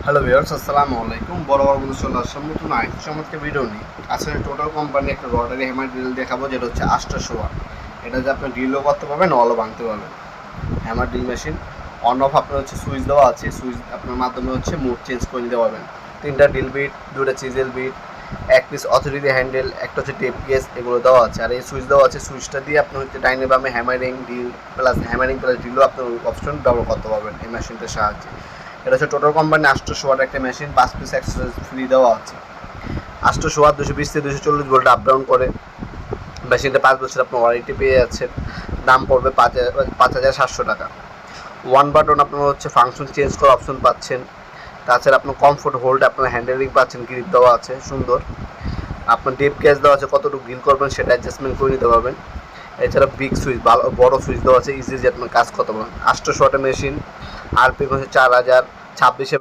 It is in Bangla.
হ্যালো ভিউয়ার্স, আসসালামু আলাইকুম। বড় বন্ধু চলে আসলাম নতুন আরেকটি চমৎকার ভিডিও নিয়ে। আজকে টোটাল কোম্পানি একটা রটারি হ্যামার ড্রিল দেখাবো, যেটা হচ্ছে 800 ওয়াট। এটা যে আপনি ড্রিলও করতে পারবেন, অলও ভাঙতে পারবেন। Hammer drill machine on of আপনার হচ্ছে সুইচ দেওয়া আছে, সুইচ আপনার মাধ্যমে হচ্ছে মুড চেঞ্জ করে নিতে পারবেন। 3টা ড্রিল বিট, 2টা chisel bit, 1 piece authority handle, একটা হচ্ছে টেপ কেস, এগুলো দেওয়া আছে। আর এই সুইচ দেওয়া আছে, সুইচটা দিয়ে আপনি হচ্ছে ডাইনে বামে হ্যামারিং প্লাস ড্রিলও আপনার অপশন ব্যবহার করতে পারবেন এই মেশিনটার সাহায্যে। এটা হচ্ছে টোটাল কোম্পানি 800 ওয়াট একটা মেশিন, 5 পিস অ্যাক্সেসরিজ ফ্রি দেওয়া আছে। 800 ওয়াট 220 থেকে 240 ভোল্ট আপ ডাউন করে। মেশিনটা 5 বছর আপনার ওয়ারেন্টি পেয়ে যাচ্ছেন। দাম পড়বে 5,700 টাকা। ওয়ান বাটন আপনার হচ্ছে ফাংশন চেঞ্জ করার অপশন পাচ্ছেন। তাছাড়া আপনার কমফোর্ট হোল্ড, আপনার হ্যান্ডেলিং পাচ্ছেন, গ্রিপ দেওয়া আছে সুন্দর। আপনার ডিপ ক্যাচ দেওয়া আছে, কতটুকু গ্রিল করবেন সেটা অ্যাডজাস্টমেন্ট করে নিতে পারবেন। এছাড়া বিগ সুইচ, বড় সুইচ দেওয়া আছে, ইজি যে আপনার কাজ করতে পারবেন। 800 ওয়াটের মেশিন, আরপিএম হচ্ছে 4000, 26